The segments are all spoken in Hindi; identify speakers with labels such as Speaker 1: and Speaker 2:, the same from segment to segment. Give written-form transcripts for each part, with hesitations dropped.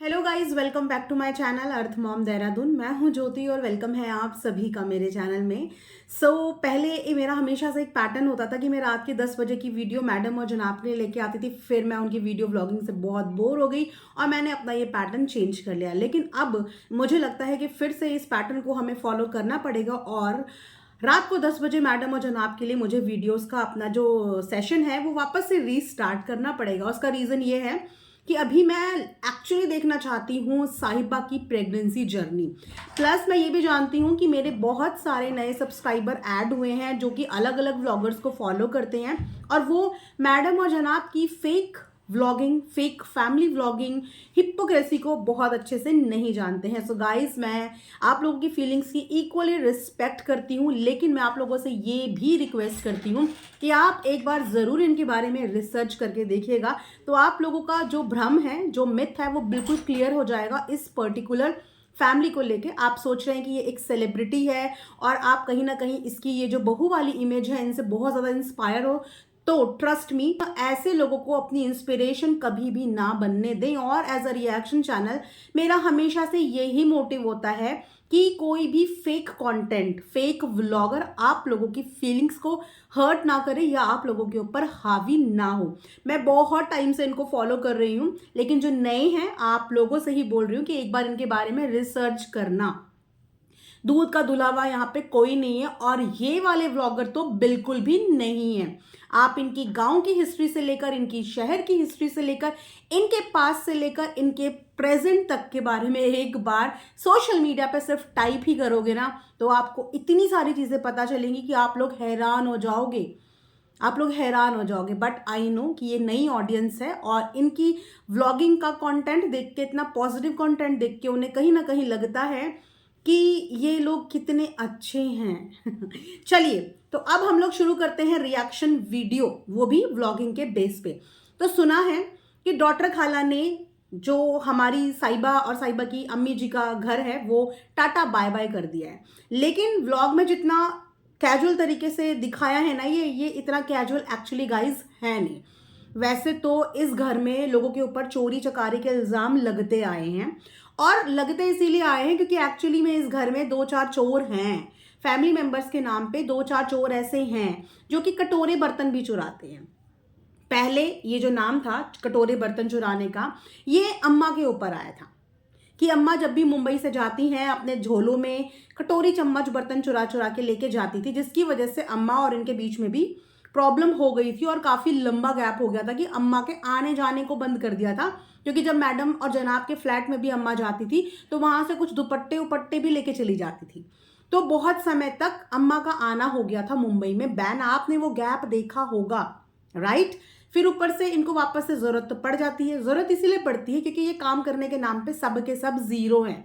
Speaker 1: Hello guys, welcome back to my channel Earth Mom Dehradun. मैं हूं ज्योति और वेलकम है आप सभी का मेरे चैनल में। पहले ये मेरा हमेशा से एक पैटर्न होता था कि मैं रात के 10 बजे की वीडियो मैडम और जनाब के लिए लेके आती थी। फिर मैं उनकी वीडियो व्लॉगिंग से बहुत बोर हो गई और मैंने अपना ये पैटर्न चेंज कर लिया। लेकिन अब मुझे लगता है कि फिर से इस पैटर्न को हमें फॉलो करना पड़ेगा और रात को 10 बजे मैडम और जनाब के लिए मुझे वीडियोस का अपना जो सेशन है वो वापस से रीस्टार्ट करना पड़ेगा। उसका रीज़न ये है कि अभी मैं एक्चुअली देखना चाहती हूँ साहिबा की प्रेगनेंसी जर्नी। प्लस मैं ये भी जानती हूँ कि मेरे बहुत सारे नए सब्सक्राइबर ऐड हुए हैं जो कि अलग अलग व्लॉगर्स को फॉलो करते हैं और वो मैडम और जनाब की fake vlogging, fake family vlogging, hypocrisy को बहुत अच्छे से नहीं जानते हैं। सो गाइस, मैं आप लोगों की फीलिंग्स की इक्वली रिस्पेक्ट करती हूँ, लेकिन मैं आप लोगों से ये भी रिक्वेस्ट करती हूँ कि आप एक बार ज़रूर इनके बारे में रिसर्च करके देखिएगा। तो आप लोगों का जो भ्रम है, जो मिथ है, वो बिल्कुल क्लियर हो जाएगा इस पर्टिकुलर फैमिली को लेके। आप सोच रहे हैं कि ये एक सेलिब्रिटी है और आप कहीं ना कहीं इसकी ये जो बहू वाली इमेज है इनसे बहुत ज़्यादा इंस्पायर हो, तो ट्रस्ट मी, ऐसे लोगों को अपनी इंस्पिरेशन कभी भी ना बनने दें। और एज अ रिएक्शन चैनल मेरा हमेशा से यही मोटिव होता है कि कोई भी फेक कंटेंट, फेक व्लॉगर आप लोगों की फीलिंग्स को हर्ट ना करे या आप लोगों के ऊपर हावी ना हो। मैं बहुत टाइम से इनको फॉलो कर रही हूँ, लेकिन जो नए हैं आप लोगों से ही बोल रही हूँ कि एक बार इनके बारे में रिसर्च करना। दूध का धुला हुआ यहाँ पे कोई नहीं है और ये वाले व्लॉगर तो बिल्कुल भी नहीं है। आप इनकी गांव की हिस्ट्री से लेकर, इनकी शहर की हिस्ट्री से लेकर, इनके पास से लेकर इनके प्रेजेंट तक के बारे में एक बार सोशल मीडिया पे सिर्फ टाइप ही करोगे ना, तो आपको इतनी सारी चीजें पता चलेंगी कि आप लोग हैरान हो जाओगे। आप लोग हैरान हो जाओगे। बट आई नो कि ये नई ऑडियंस है और इनकी व्लॉगिंग का कंटेंट देख के, इतना पॉजिटिव कंटेंट देख के उन्हें कहीं ना कहीं लगता है कि ये लोग कितने अच्छे हैं। चलिए, तो अब हम लोग शुरू करते हैं रिएक्शन वीडियो, वो भी व्लॉगिंग के बेस पे। तो सुना है कि डॉक्टर खाला ने जो हमारी साहिबा और साहिबा की अम्मी जी का घर है वो टाटा बाय बाय कर दिया है। लेकिन व्लॉग में जितना कैजुअल तरीके से दिखाया है ना, ये इतना कैजुअल एक्चुअली गाइज है नहीं। वैसे तो इस घर में लोगों के ऊपर चोरी चकारी के इल्ज़ाम लगते आए हैं और लगते इसीलिए आए हैं क्योंकि एक्चुअली में इस घर में दो चार चोर हैं। फैमिली मेंबर्स के नाम पे दो चार चोर ऐसे हैं जो कि कटोरे बर्तन भी चुराते हैं। पहले ये जो नाम था कटोरे बर्तन चुराने का, ये अम्मा के ऊपर आया था कि अम्मा जब भी मुंबई से जाती हैं अपने झोलों में कटोरी चम्मच बर्तन चुरा चुरा के लेके जाती थी, जिसकी वजह से अम्मा और इनके बीच में भी प्रॉब्लम हो गई थी और काफ़ी लंबा गैप हो गया था कि अम्मा के आने जाने को बंद कर दिया था। क्योंकि जब मैडम और जनाब के फ्लैट में भी अम्मा जाती थी तो वहाँ से कुछ दुपट्टे उपट्टे भी लेके चली जाती थी। तो बहुत समय तक अम्मा का आना हो गया था मुंबई में बैन। आपने वो गैप देखा होगा, राइट। फिर ऊपर से इनको वापस से जरूरत तो पड़ जाती है। जरूरत इसीलिए पड़ती है क्योंकि ये काम करने के नाम पे सब के सब जीरो हैं।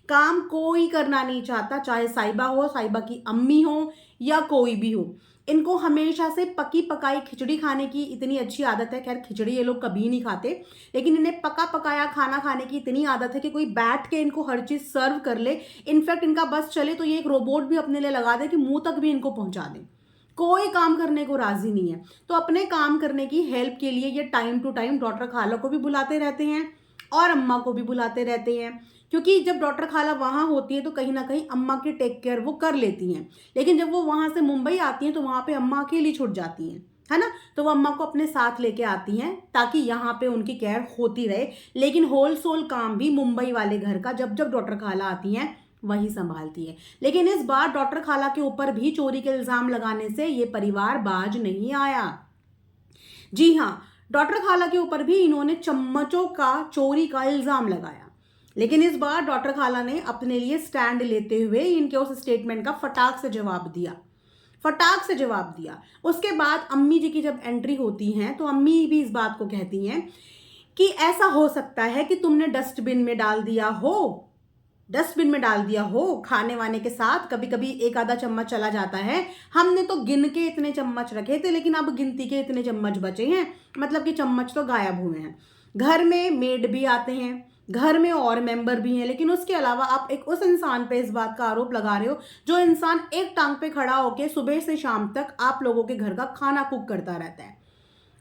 Speaker 1: काम कोई करना नहीं चाहता, चाहे साहिबा हो, साहिबा की अम्मी हो या कोई भी हो। इनको हमेशा से पकी पकाई खिचड़ी खाने की इतनी अच्छी आदत है। खैर, खिचड़ी ये लोग कभी नहीं खाते, लेकिन इन्हें पका पकाया खाना खाने की इतनी आदत है कि कोई बैठ के इनको हर चीज सर्व कर ले। इनफैक्ट इनका बस चले तो ये एक रोबोट भी अपने लिए लगा दे कि मुंह तक भी इनको पहुंचा दे। कोई काम करने को राजी नहीं है। तो अपने काम करने की हेल्प के लिए ये टाइम टू टाइम डॉक्टर खाला को भी बुलाते रहते हैं और अम्मा को भी बुलाते रहते हैं, क्योंकि जब डॉक्टर खाला वहाँ होती है तो कहीं ना कहीं अम्मा की टेक केयर वो कर लेती हैं। लेकिन जब वो वहाँ से मुंबई आती हैं तो वहाँ पे अम्मा अकेली छूट जाती हैं, है ना। तो वो अम्मा को अपने साथ लेके आती हैं ताकि यहाँ पे उनकी केयर होती रहे। लेकिन होल सोल काम भी मुंबई वाले घर का जब जब डॉक्टर खाला आती हैं वही संभालती है। लेकिन इस बार डॉक्टर खाला के ऊपर भी चोरी के इल्जाम लगाने से ये परिवार बाज नहीं आया। जी हाँ, डॉक्टर खाला के ऊपर भी इन्होंने चम्मचों का चोरी का इल्जाम लगाया। लेकिन इस बार डॉक्टर खाला ने अपने लिए स्टैंड लेते हुए इनके उस स्टेटमेंट का फटाक से जवाब दिया। फटाक से जवाब दिया। उसके बाद अम्मी जी की जब एंट्री होती है तो अम्मी भी इस बात को कहती हैं कि ऐसा हो सकता है कि तुमने डस्टबिन में डाल दिया हो, डस्टबिन में डाल दिया हो खाने वाने के साथ। कभी कभी एक आधा चम्मच चला जाता है। हमने तो गिन के इतने चम्मच रखे थे लेकिन अब गिनती के इतने चम्मच बचे हैं, मतलब कि चम्मच तो गायब हुए हैं। घर में मेड भी आते हैं, घर में और मेंबर भी हैं, लेकिन उसके अलावा आप एक उस इंसान पे इस बात का आरोप लगा रहे हो जो इंसान एक टांग पे खड़ा होकर सुबह से शाम तक आप लोगों के घर का खाना कुक करता रहता है,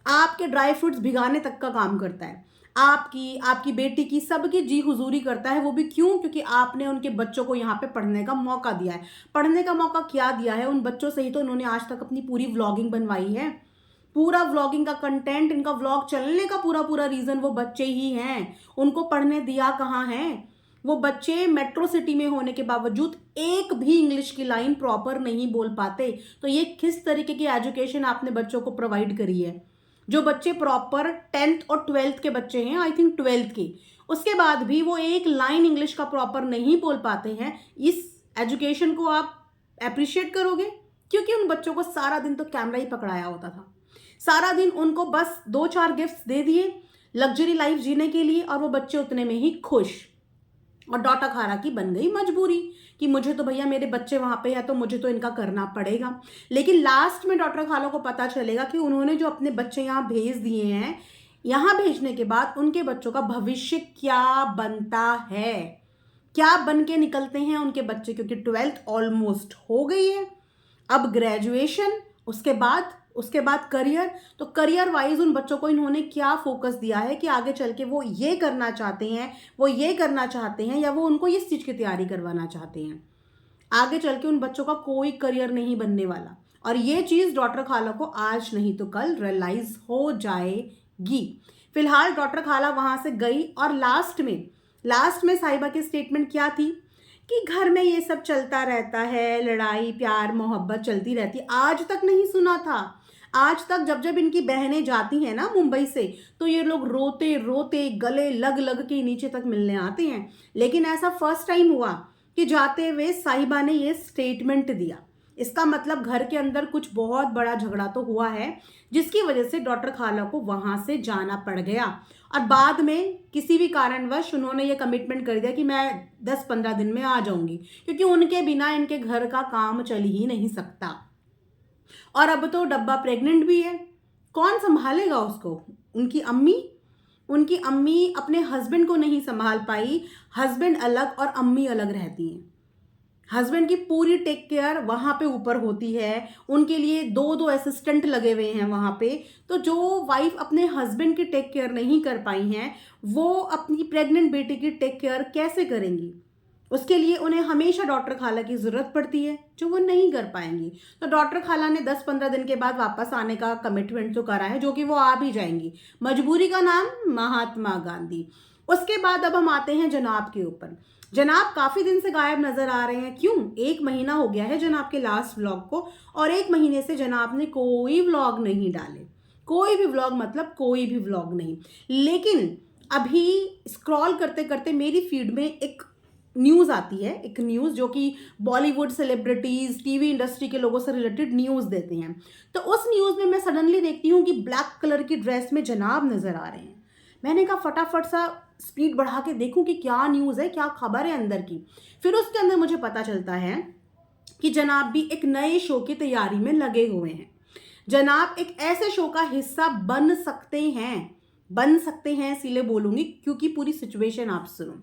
Speaker 1: आपके ड्राई फ्रूट्स भिगाने तक का काम करता है, आपकी, आपकी बेटी की, सबकी जी हुजूरी करता है। वो भी क्यों? क्योंकि आपने उनके बच्चों को यहाँ पे पढ़ने का मौका दिया है। पढ़ने का मौका क्या दिया है? उन बच्चों से ही तो उन्होंने आज तक अपनी पूरी व्लॉगिंग बनवाई है। पूरा व्लॉगिंग का कंटेंट, इनका व्लॉग चलने का पूरा पूरा रीजन वो बच्चे ही हैं। उनको पढ़ने दिया कहाँ है? वो बच्चे मेट्रो सिटी में होने के बावजूद एक भी इंग्लिश की लाइन प्रॉपर नहीं बोल पाते। तो ये किस तरीके की एजुकेशन आपने बच्चों को प्रोवाइड करी है? जो बच्चे प्रॉपर 10th और 12th के बच्चे हैं, आई थिंक 12th के, उसके बाद भी वो एक लाइन इंग्लिश का प्रॉपर नहीं बोल पाते हैं, इस एजुकेशन को आप अप्रिशिएट करोगे? क्योंकि उन बच्चों को सारा दिन तो कैमरा ही पकड़ाया होता था। सारा दिन उनको बस 2-4 गिफ्ट्स दे दिए लग्जरी लाइफ जीने के लिए, और वो बच्चे उतने में ही खुश। और डॉटा खारा की बन गई मजबूरी कि मुझे तो भैया मेरे बच्चे वहां पे है तो मुझे तो इनका करना पड़ेगा। लेकिन लास्ट में डॉक्टर खाला को पता चलेगा कि उन्होंने जो अपने बच्चे यहाँ भेज दिए हैं, यहाँ भेजने के बाद उनके बच्चों का भविष्य क्या बनता है, क्या बन के निकलते हैं उनके बच्चे। क्योंकि 12th ऑलमोस्ट हो गई है, अब ग्रेजुएशन, उसके बाद करियर। तो करियर वाइज उन बच्चों को इन्होंने क्या फोकस दिया है कि आगे चल के वो ये करना चाहते हैं, वो ये करना चाहते हैं, या वो उनको इस चीज़ की तैयारी करवाना चाहते हैं। आगे चल के उन बच्चों का कोई करियर नहीं बनने वाला। और ये चीज़ डॉक्टर खाला को आज नहीं तो कल रियलाइज हो जाएगी। फिलहाल डॉक्टर खाला वहां से गई, और लास्ट में साहिबा की स्टेटमेंट क्या थी कि घर में ये सब चलता रहता है, लड़ाई प्यार मोहब्बत चलती रहती है। आज तक नहीं सुना था। आज तक जब जब इनकी बहनें जाती हैं ना मुंबई से, तो ये लोग रोते रोते गले लग लग के नीचे तक मिलने आते हैं। लेकिन ऐसा फर्स्ट टाइम हुआ कि जाते हुए साहिबा ने ये स्टेटमेंट दिया। इसका मतलब घर के अंदर कुछ बहुत बड़ा झगड़ा तो हुआ है, जिसकी वजह से डॉक्टर खाला को वहां से जाना पड़ गया। और बाद में किसी भी कारणवश उन्होंने ये कमिटमेंट कर दिया कि मैं 10-15 दिन में आ जाऊंगी, क्योंकि उनके बिना इनके घर का काम चल ही नहीं सकता। और अब तो डब्बा प्रेग्नेंट भी है, कौन संभालेगा उसको? उनकी अम्मी अपने हस्बैंड को नहीं संभाल पाई। हस्बैंड अलग और अम्मी अलग रहती हैं। हस्बैंड की पूरी टेक केयर वहां पे ऊपर होती है, उनके लिए 2-2 असिस्टेंट लगे हुए हैं वहां पे। तो जो वाइफ अपने हस्बैंड की टेक केयर नहीं कर पाई हैं, वो अपनी प्रेग्नेंट बेटी की टेक केयर कैसे करेंगी? उसके लिए उन्हें हमेशा डॉक्टर खाला की जरूरत पड़ती है, जो वो नहीं कर पाएंगी। तो डॉक्टर खाला ने 10-15 दिन के बाद वापस आने का कमिटमेंट तो करा है, जो कि वो आ भी जाएंगी। मजबूरी का नाम महात्मा गांधी। उसके बाद अब हम आते हैं जनाब के ऊपर। जनाब काफी दिन से गायब नजर आ रहे हैं। क्यों? 1 महीना हो गया है जनाब के लास्ट व्लॉग को, और 1 महीने से जनाब ने कोई व्लॉग नहीं डाले। कोई भी व्लॉग, मतलब कोई भी व्लॉग नहीं। लेकिन अभी स्क्रॉल करते करते मेरी फीड में एक न्यूज़ आती है, एक न्यूज़ जो कि बॉलीवुड सेलिब्रिटीज़, टीवी इंडस्ट्री के लोगों से रिलेटेड न्यूज़ देते हैं। तो उस न्यूज़ में मैं सडनली देखती हूँ कि ब्लैक कलर की ड्रेस में जनाब नज़र आ रहे हैं। मैंने कहा फटाफट सा स्पीड बढ़ा के देखूं कि क्या न्यूज़ है, क्या खबर है अंदर की। फिर उसके अंदर मुझे पता चलता है कि जनाब भी एक नए शो की तैयारी में लगे हुए हैं। जनाब एक ऐसे शो का हिस्सा बन सकते हैं इसीलिए बोलूंगी क्योंकि पूरी सिचुएशन आप सुनो।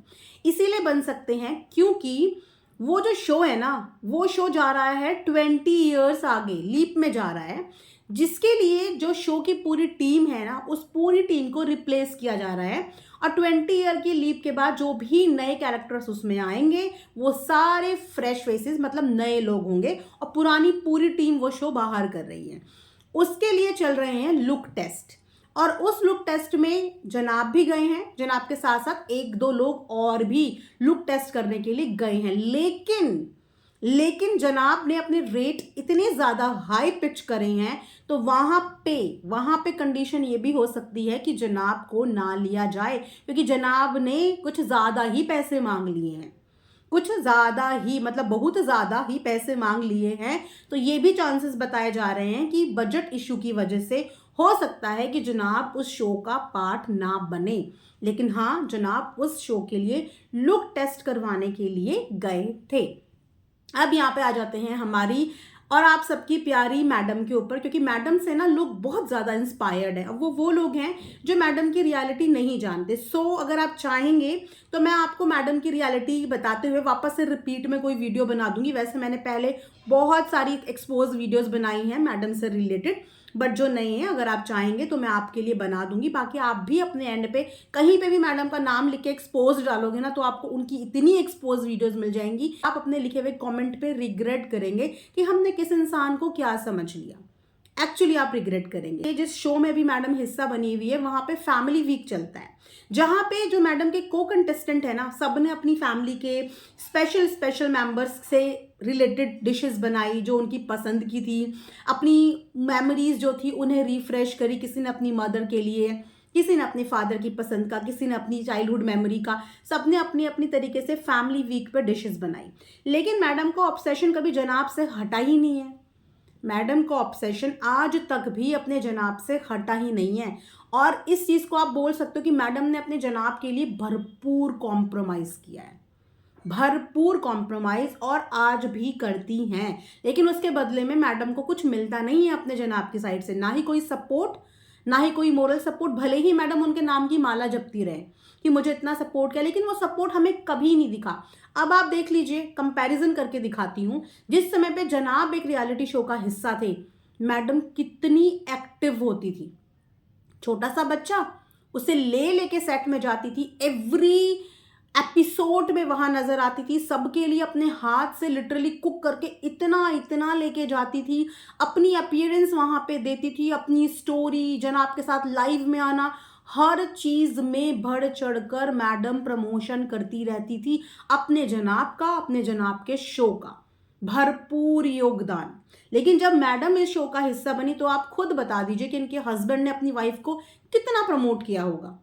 Speaker 1: इसीलिए बन सकते हैं क्योंकि वो जो शो है ना, वो शो जा रहा है 20 ईयर्स आगे, लीप में जा रहा है, जिसके लिए जो शो की पूरी टीम है ना, उस पूरी टीम को रिप्लेस किया जा रहा है। और 20 ईयर की लीप के बाद जो भी नए कैरेक्टर्स उसमें आएंगे, वो सारे फ्रेश फेसेस, मतलब नए लोग होंगे, और पुरानी पूरी टीम वो शो बाहर कर रही है। उसके लिए चल रहे हैं लुक टेस्ट, और उस लुक टेस्ट में जनाब भी गए हैं। जनाब के साथ साथ 1-2 लोग और भी लुक टेस्ट करने के लिए गए हैं। लेकिन जनाब ने अपने रेट इतने ज़्यादा हाई पिच करे हैं, तो वहाँ पे कंडीशन ये भी हो सकती है कि जनाब को ना लिया जाए, क्योंकि जनाब ने कुछ ज़्यादा ही पैसे मांग लिए हैं। कुछ ज़्यादा ही, मतलब बहुत ज़्यादा ही पैसे मांग लिए हैं। तो ये भी चांसेस बताए जा रहे हैं कि बजट इशू की वजह से हो सकता है कि जनाब उस शो का पार्ट ना बने। लेकिन हाँ, जनाब उस शो के लिए लुक टेस्ट करवाने के लिए गए थे। अब यहाँ पे आ जाते हैं हमारी और आप सबकी प्यारी मैडम के ऊपर, क्योंकि मैडम से ना लोग बहुत ज़्यादा इंस्पायर्ड हैं। अब वो लोग हैं जो मैडम की रियलिटी नहीं जानते। सो अगर आप चाहेंगे तो मैं आपको मैडम की रियलिटी बताते हुए वापस से रिपीट में कोई वीडियो बना दूंगी। वैसे मैंने पहले बहुत सारी एक्सपोज वीडियोस बनाई हैं मैडम से रिलेटेड, बट जो नए हैं, अगर आप चाहेंगे तो मैं आपके लिए बना दूंगी। बाकी आप भी अपने एंड पे कहीं पे भी मैडम का नाम लिख के एक्सपोज डालोगे ना, तो आपको उनकी इतनी एक्सपोज वीडियोस मिल जाएंगी, आप अपने लिखे हुए कमेंट पे रिग्रेट करेंगे कि हमने किस इंसान को क्या समझ लिया। एक्चुअली आप रिग्रेट करेंगे। ये जिस शो में भी मैडम हिस्सा बनी हुई है, वहां पे फैमिली वीक चलता है, जहां पे जो मैडम के को कंटेस्टेंट है ना, सबने अपनी फैमिली के स्पेशल स्पेशल मेंबर्स से रिलेटेड डिशेस बनाई जो उनकी पसंद की थी, अपनी मेमोरीज जो थी उन्हें रिफ्रेश करी। किसी ने अपनी मदर के लिए, किसी ने अपने फादर की पसंद का, किसी ने अपनी चाइल्डहुड मेमोरी का, सबने अपनी अपनी तरीके से फैमिली वीक पे डिशेस बनाई। लेकिन मैडम का ऑब्सेशन कभी जनाब से हटा ही नहीं है। मैडम का ऑब्सेशन आज तक भी अपने जनाब से हटा ही नहीं है। और इस चीज़ को आप बोल सकते हो कि मैडम ने अपने जनाब के लिए भरपूर कॉम्प्रोमाइज़ किया है, भरपूर कॉम्प्रोमाइज़, और आज भी करती हैं। लेकिन उसके बदले में मैडम को कुछ मिलता नहीं है अपने जनाब की साइड से, ना ही कोई सपोर्ट, ना ही कोई मोरल सपोर्ट। भले ही मैडम उनके नाम की माला जपती रहे कि मुझे इतना सपोर्ट किया, लेकिन वो सपोर्ट हमें कभी नहीं दिखा। अब आप देख लीजिए, कंपैरिजन करके दिखाती हूँ। जिस समय पे जनाब एक रियलिटी शो का हिस्सा थे, मैडम कितनी एक्टिव होती थी। छोटा सा बच्चा उसे ले लेके सेट में जाती थी, एवरी एपिसोड में वहां नजर आती थी, सबके लिए अपने हाथ से लिटरली कुक करके इतना इतना लेके जाती थी, अपनी अपीयरेंस वहां पे देती थी, अपनी स्टोरी, जनाब के साथ लाइव में आना, हर चीज में बढ़ चढ़कर मैडम प्रमोशन करती रहती थी अपने जनाब का, अपने जनाब के शो का, भरपूर योगदान। लेकिन जब मैडम इस शो का हिस्सा बनी, तो आप खुद बता दीजिए कि इनके हस्बैंड ने अपनी वाइफ को कितना प्रमोट किया होगा,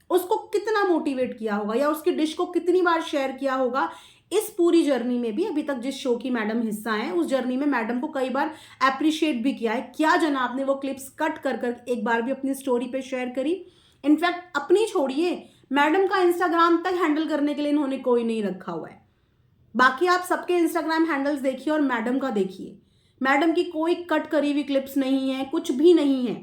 Speaker 1: उसको कितना मोटिवेट किया होगा, या उसकी डिश को कितनी बार शेयर किया होगा। इस पूरी जर्नी में भी, अभी तक जिस शो की मैडम हिस्सा है, उस जर्नी में मैडम को कई बार अप्रिशिएट भी किया है। क्या जनाब ने वो क्लिप्स कट कर कर एक बार भी अपनी स्टोरी पे शेयर करी? इनफैक्ट अपनी छोड़िए, मैडम का इंस्टाग्राम तक हैंडल करने के लिए इन्होंने कोई नहीं रखा हुआ है। बाकी आप सबके इंस्टाग्राम हैंडल्स देखिए और मैडम का देखिए, मैडम की कोई कट करी हुई क्लिप्स नहीं है, कुछ भी नहीं है।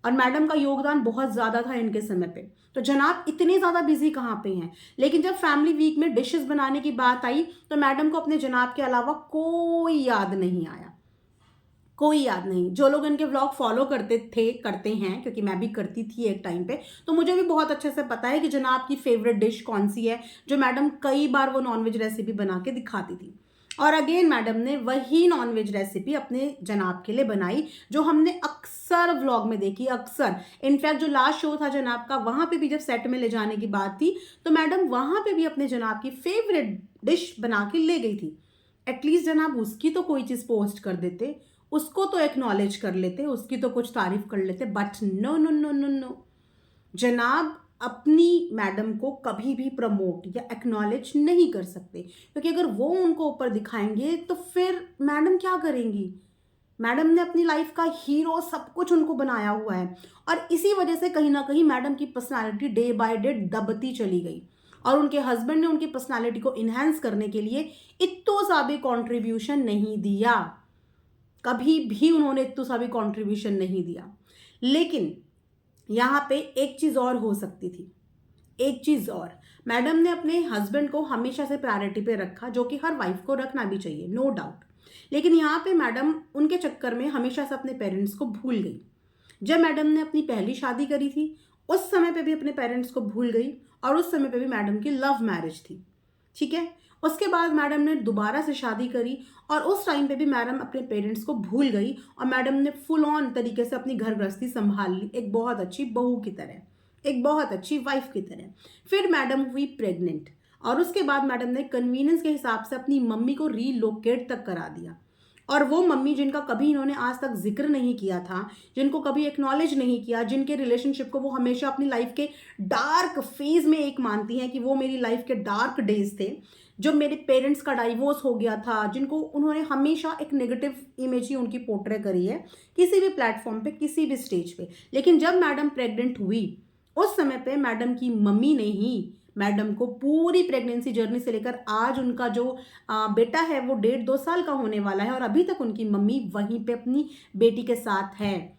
Speaker 1: और मैडम का योगदान बहुत ज़्यादा था इनके समय पे। तो जनाब इतने ज़्यादा बिजी कहाँ पे हैं? लेकिन जब फैमिली वीक में डिशेस बनाने की बात आई, तो मैडम को अपने जनाब के अलावा कोई याद नहीं आया, कोई याद नहीं। जो लोग इनके व्लॉग फॉलो करते थे, करते हैं, क्योंकि मैं भी करती थी एक टाइम पे, तो मुझे भी बहुत अच्छे से पता है कि जनाब की फेवरेट डिश कौन सी है, जो मैडम कई बार वो नॉनवेज रेसिपी बना के दिखाती थी। और अगेन मैडम ने वही नॉनवेज रेसिपी अपने जनाब के लिए बनाई, जो हमने अक्सर व्लॉग में देखी, अक्सर। इनफैक्ट जो लास्ट शो था जनाब का, वहाँ पे भी जब सेट में ले जाने की बात थी, तो मैडम वहाँ पे भी अपने जनाब की फेवरेट डिश बना के ले गई थी। एटलीस्ट जनाब उसकी तो कोई चीज़ पोस्ट कर देते, उसको तो एक्नॉलेज कर लेते, उसकी तो कुछ तारीफ कर लेते। But no no no no no, जनाब अपनी मैडम को कभी भी प्रमोट या एक्नॉलेज नहीं कर सकते, क्योंकि अगर वो उनको ऊपर दिखाएंगे तो फिर मैडम क्या करेंगी? मैडम ने अपनी लाइफ का हीरो सब कुछ उनको बनाया हुआ है, और इसी वजह से कहीं ना कहीं मैडम की पर्सनालिटी डे बाय डे दबती चली गई। और उनके हस्बैंड ने उनकी पर्सनालिटी को इन्हेंस करने के लिए इतना सा भी कॉन्ट्रीब्यूशन नहीं दिया, कभी भी उन्होंने इतना सा भी कॉन्ट्रीब्यूशन नहीं दिया। लेकिन यहाँ पे एक चीज़ और हो सकती थी, एक चीज़ और, मैडम ने अपने हस्बैंड को हमेशा से प्रायोरिटी पे रखा, जो कि हर वाइफ को रखना भी चाहिए, नो डाउट। लेकिन यहाँ पे मैडम उनके चक्कर में हमेशा से अपने पेरेंट्स को भूल गई। जब मैडम ने अपनी पहली शादी करी थी, उस समय पे भी अपने पेरेंट्स को भूल गई, और उस समय पे भी मैडम की लव मैरिज थी, ठीक है। उसके बाद मैडम ने दोबारा से शादी करी, और उस टाइम पे भी मैडम अपने पेरेंट्स को भूल गई, और मैडम ने फुल ऑन तरीके से अपनी घर गृहस्थी संभाल ली, एक बहुत अच्छी बहू की तरह, एक बहुत अच्छी वाइफ की तरह। फिर मैडम हुई प्रेग्नेंट, और उसके बाद मैडम ने कन्वीनियंस के हिसाब से अपनी मम्मी को रीलोकेट तक करा दिया। और वो मम्मी जिनका कभी इन्होंने आज तक जिक्र नहीं किया था, जिनको कभी एक्नॉलेज नहीं किया, जिनके रिलेशनशिप को वो हमेशा अपनी लाइफ के डार्क फेज में एक मानती हैं कि वो मेरी लाइफ के डार्क डेज थे, जो मेरे पेरेंट्स का डाइवोर्स हो गया था, जिनको उन्होंने हमेशा एक नेगेटिव इमेज ही उनकी पोर्ट्रे करी है किसी भी प्लेटफॉर्म पे, किसी भी स्टेज पे। लेकिन जब मैडम प्रेग्नेंट हुई, उस समय पे मैडम की मम्मी ने ही मैडम को पूरी प्रेगनेंसी जर्नी से लेकर आज उनका जो बेटा है वो 1.5-2 साल का होने वाला है, और अभी तक उनकी मम्मी वहीं पे अपनी बेटी के साथ है।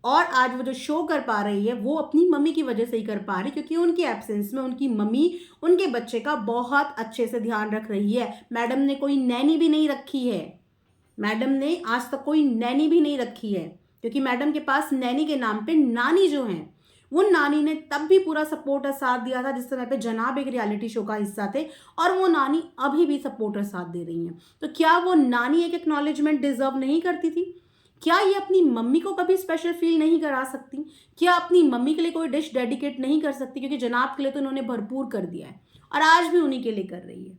Speaker 1: और आज वो जो शो कर पा रही है, वो अपनी मम्मी की वजह से ही कर पा रही, क्योंकि उनकी एब्सेंस में उनकी मम्मी उनके बच्चे का बहुत अच्छे से ध्यान रख रही है। मैडम ने कोई नैनी भी नहीं रखी है, मैडम ने आज तक कोई नैनी भी नहीं रखी है। क्योंकि मैडम के पास नैनी के नाम पे नानी जो है, वो नानी ने तब भी पूरा सपोर्ट और साथ दिया था जिस समय पे जनाब एक रियलिटी शो का हिस्सा थे, और वो नानी अभी भी सपोर्ट और साथ दे रही हैं। तो क्या वो नानी एक एक्नॉलेजमेंट डिजर्व नहीं करती थी? क्या ये अपनी मम्मी को कभी स्पेशल फील नहीं करा सकती? क्या अपनी मम्मी के लिए कोई डिश डेडिकेट नहीं कर सकती? क्योंकि जनाब के लिए तो उन्होंने भरपूर कर दिया है और आज भी उन्हीं के लिए कर रही है।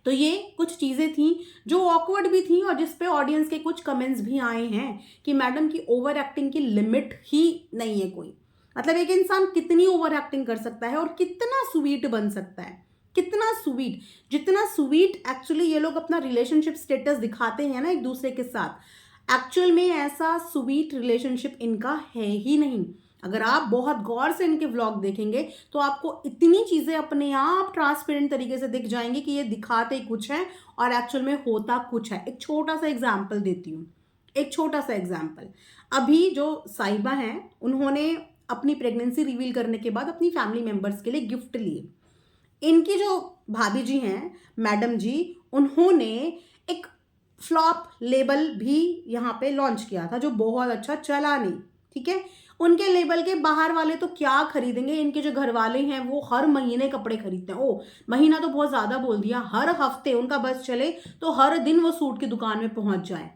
Speaker 1: तो ये कुछ चीज़ें थी जो ऑकवर्ड भी थी और जिस पे ऑडियंस के कुछ कमेंट्स भी आए हैं कि मैडम की ओवर एक्टिंग की लिमिट ही नहीं है कोई। मतलब एक इंसान कितनी ओवर एक्टिंग कर सकता है और कितना स्वीट बन सकता है, कितना स्वीट, जितना स्वीट एक्चुअली ये लोग अपना रिलेशनशिप स्टेटस दिखाते हैं ना एक दूसरे के साथ, एक्चुअल में ऐसा स्वीट रिलेशनशिप इनका है ही नहीं। अगर आप बहुत गौर से इनके व्लॉग देखेंगे तो आपको इतनी चीज़ें अपने आप ट्रांसपेरेंट तरीके से दिख जाएंगी कि ये दिखाते कुछ है और एक्चुअल में होता कुछ है। एक छोटा सा एग्जाम्पल देती हूँ, एक छोटा सा एग्जाम्पल। अभी जो साहिबा हैं उन्होंने अपनी प्रेगनेंसी रिवील करने के बाद अपनी फैमिली मेम्बर्स के लिए गिफ्ट लिए। इनकी जो भाभी जी हैं, मैडम जी, उन्होंने एक फ्लॉप लेबल भी यहाँ पे लॉन्च किया था जो बहुत अच्छा चला नहीं। ठीक है, उनके लेबल के बाहर वाले तो क्या खरीदेंगे, इनके जो घर वाले हैं वो हर महीने कपड़े खरीदते हैं। ओ, महीना तो बहुत ज़्यादा बोल दिया, हर हफ्ते उनका बस चले तो हर दिन वो सूट की दुकान में पहुंच जाए।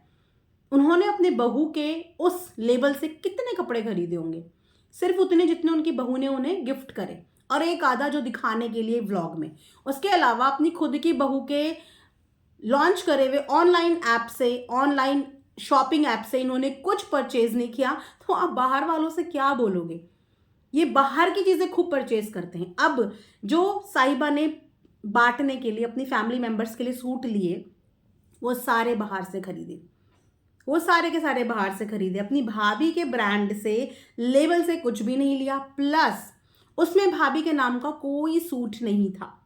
Speaker 1: उन्होंने अपने बहू के उस लेबल से कितने कपड़े खरीदे होंगे? सिर्फ उतने जितने उनकी बहू ने उन्हें गिफ्ट करे, और एक आधा जो दिखाने के लिए व्लॉग में। उसके अलावा अपनी खुद की बहू के लॉन्च करे हुए ऑनलाइन ऐप से, ऑनलाइन शॉपिंग ऐप से इन्होंने कुछ परचेज नहीं किया, तो आप बाहर वालों से क्या बोलोगे? ये बाहर की चीज़ें खूब परचेज करते हैं। अब जो साहिबा ने बांटने के लिए अपनी फैमिली मेंबर्स के लिए सूट लिए, वो सारे बाहर से खरीदे, वो सारे के सारे बाहर से खरीदे। अपनी भाभी के ब्रांड से, लेबल से कुछ भी नहीं लिया, प्लस उसमें भाभी के नाम का कोई सूट नहीं था,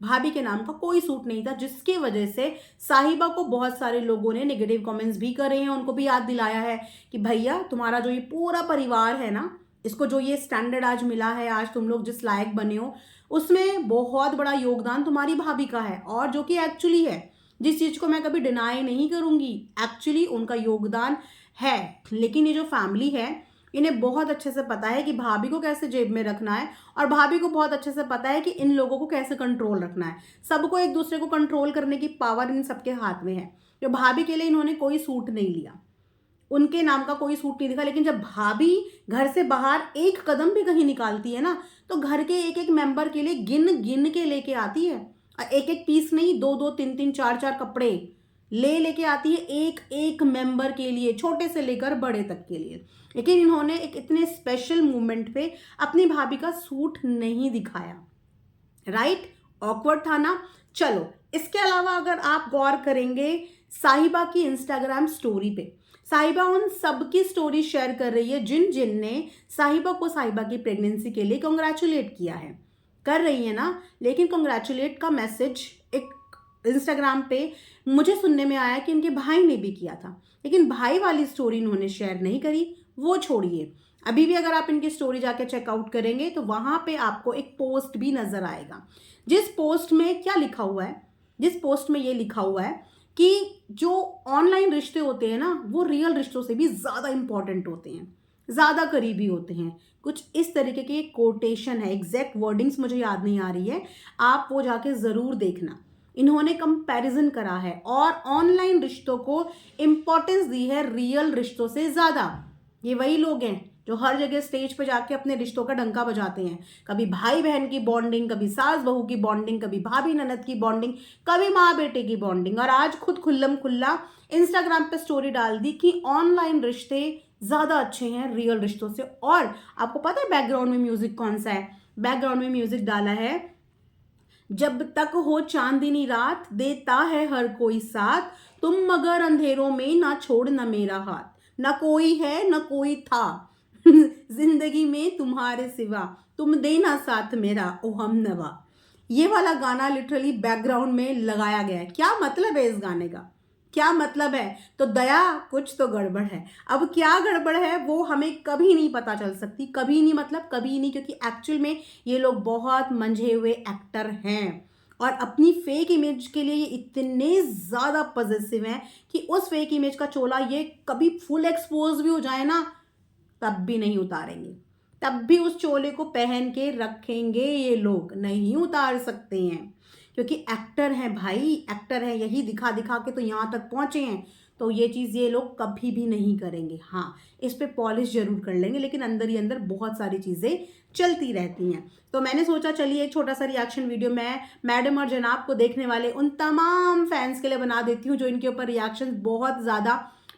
Speaker 1: भाभी के नाम का कोई सूट नहीं था, जिसकी वजह से साहिबा को बहुत सारे लोगों ने नेगेटिव कमेंट्स भी करे हैं, उनको भी याद दिलाया है कि भैया तुम्हारा जो ये पूरा परिवार है ना, इसको जो ये स्टैंडर्ड आज मिला है, आज तुम लोग जिस लायक बने हो, उसमें बहुत बड़ा योगदान तुम्हारी भाभी का है। और जो कि एक्चुअली है, जिस चीज़ को मैं कभी डिनाई नहीं करूँगी, एक्चुअली उनका योगदान है। लेकिन ये जो फैमिली है, इन्हें बहुत अच्छे से पता है कि भाभी को कैसे जेब में रखना है, और भाभी को बहुत अच्छे से पता है कि इन लोगों को कैसे कंट्रोल रखना है। सबको एक दूसरे को कंट्रोल करने की पावर इन सबके हाथ में है। जो भाभी के लिए इन्होंने कोई सूट नहीं लिया, उनके नाम का कोई सूट नहीं दिखा, लेकिन जब भाभी घर से बाहर एक कदम भी कहीं निकालती है ना, तो घर के एक एक मेंबर के लिए गिन गिन के लेके आती है। एक एक पीस नहीं, दो दो तीन तीन चार चार कपड़े लेके आती है एक एक मेंबर के लिए, छोटे से लेकर बड़े तक के लिए। लेकिन इन्होंने एक इतने स्पेशल मोमेंट पे अपनी भाभी का सूट नहीं दिखाया। राइट, ऑकवर्ड था ना। चलो, इसके अलावा अगर आप गौर करेंगे साहिबा की इंस्टाग्राम स्टोरी पे, साहिबा उन सबकी स्टोरी शेयर कर रही है जिन जिन ने साहिबा को साहिबा की प्रेगनेंसी के लिए कॉन्ग्रेचुलेट किया है, कर रही है ना। लेकिन कॉन्ग्रेचुलेट का मैसेज एक इंस्टाग्राम पे मुझे सुनने में आया कि इनके भाई ने भी किया था, लेकिन भाई वाली स्टोरी इन्होंने शेयर नहीं करी। वो छोड़िए, अभी भी अगर आप इनकी स्टोरी जाके चेकआउट करेंगे तो वहां पे आपको एक पोस्ट भी नजर आएगा, जिस पोस्ट में क्या लिखा हुआ है, जिस पोस्ट में ये लिखा हुआ है कि जो ऑनलाइन रिश्ते होते हैं ना, वो रियल रिश्तों से भी ज़्यादा इंपॉर्टेंट होते हैं, ज़्यादा करीबी होते हैं। कुछ इस तरीके की कोटेशन है, एग्जैक्ट वर्डिंग्स मुझे याद नहीं आ रही है, आप वो जाके ज़रूर देखना। इन्होंने कंपैरिजन करा है और ऑनलाइन रिश्तों को इंपॉर्टेंस दी है रियल रिश्तों से ज़्यादा। ये वही लोग हैं जो हर जगह स्टेज पे जाके अपने रिश्तों का डंका बजाते हैं, कभी भाई बहन की बॉन्डिंग, कभी सास बहू की बॉन्डिंग, कभी भाभी ननद की बॉन्डिंग, कभी माँ बेटे की बॉन्डिंग, और आज खुद खुल्लम खुल्ला इंस्टाग्राम पे स्टोरी डाल दी कि ऑनलाइन रिश्ते ज़्यादा अच्छे हैं रियल रिश्तों से। और आपको पता है बैकग्राउंड में म्यूजिक कौन सा है? बैकग्राउंड में म्यूजिक डाला है, जब तक हो चांदनी रात देता है हर कोई साथ, तुम मगर अंधेरों में ना छोड़ ना मेरा हाथ, ना कोई है ना कोई था जिंदगी में तुम्हारे सिवा, तुम देना साथ मेरा ओ हम नवा। ये वाला गाना लिटरली बैकग्राउंड में लगाया गया है। क्या मतलब है इस गाने का? क्या मतलब है? तो दया कुछ तो गड़बड़ है। अब क्या गड़बड़ है वो हमें कभी नहीं पता चल सकती, कभी नहीं, मतलब कभी नहीं, क्योंकि एक्चुअल में ये लोग बहुत मंझे हुए एक्टर हैं और अपनी फेक इमेज के लिए ये इतने ज़्यादा पॉजिटिव हैं कि उस फेक इमेज का चोला ये कभी फुल एक्सपोज भी हो जाए ना, तब भी नहीं उतारेंगे, तब भी उस चोले को पहन के रखेंगे। ये लोग नहीं उतार सकते हैं क्योंकि एक्टर हैं भाई, एक्टर हैं, यही दिखा दिखा के तो यहाँ तक पहुंचे हैं। तो ये चीज़ ये लोग कभी भी नहीं करेंगे। हाँ, इस पे पॉलिश जरूर कर लेंगे, लेकिन अंदर ही अंदर बहुत सारी चीज़ें चलती रहती हैं। तो मैंने सोचा चलिए एक छोटा सा रिएक्शन वीडियो मैं मैडम और जनाब को देखने वाले उन तमाम फैंस के लिए बना देती हूँ जो इनके ऊपर रिएक्शन बहुत ज़्यादा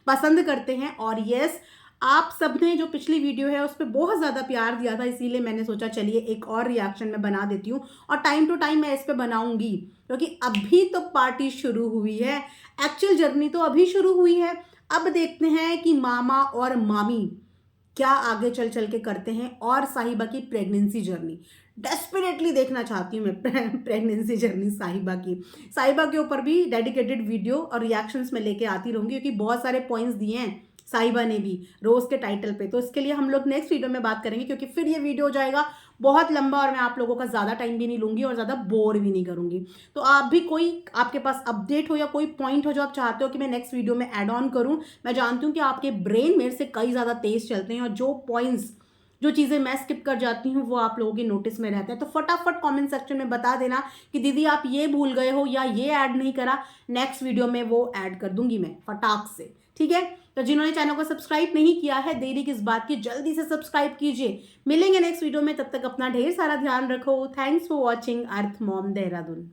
Speaker 1: पसंद करते हैं। और यस, आप सबने जो पिछली वीडियो है उस पर बहुत ज़्यादा प्यार दिया था, इसीलिए मैंने सोचा चलिए एक और रिएक्शन मैं बना देती हूँ। और टाइम टू टाइम मैं इस पर बनाऊंगी क्योंकि अभी तो पार्टी शुरू हुई है, एक्चुअल जर्नी तो अभी शुरू हुई है। अब देखते हैं कि मामा और मामी क्या आगे चल चल के करते हैं। और साहिबा की प्रेगनेंसी जर्नी डेस्परेटली देखना चाहती हूँ मैं। प्रेगनेंसी जर्नी साहिबा के ऊपर भी डेडिकेटेड वीडियो और रिएक्शंस में लेके आती रहूंगी क्योंकि बहुत सारे पॉइंट्स दिए हैं साहिबा ने भी रोज के टाइटल पे। तो इसके लिए हम लोग नेक्स्ट वीडियो में बात करेंगे क्योंकि फिर ये वीडियो हो जाएगा बहुत लंबा और मैं आप लोगों का ज़्यादा टाइम भी नहीं लूंगी और ज़्यादा बोर भी नहीं करूंगी। तो आप भी कोई आपके पास अपडेट हो या कोई पॉइंट हो जो आप चाहते हो कि मैं नेक्स्ट वीडियो में ऐड ऑन करूं, मैं जानती हूँ कि आपके ब्रेन मेरे से कई ज़्यादा तेज चलते हैं और जो पॉइंट्स जो चीज़ें मैं स्किप कर जाती हूँ वो आप लोगों की नोटिस में रहते हैं। तो फटाफट कमेंट सेक्शन में बता देना कि दीदी आप ये भूल गए हो या ये ऐड नहीं करा, नेक्स्ट वीडियो में वो ऐड कर दूंगी मैं फटाक से, ठीक है। तो जिन्होंने चैनल को सब्सक्राइब नहीं किया है, देरी किस बात की, जल्दी से सब्सक्राइब कीजिए। मिलेंगे नेक्स्ट वीडियो में, तब तक अपना ढेर सारा ध्यान रखो। Thanks for watching earth Mom Dehradun.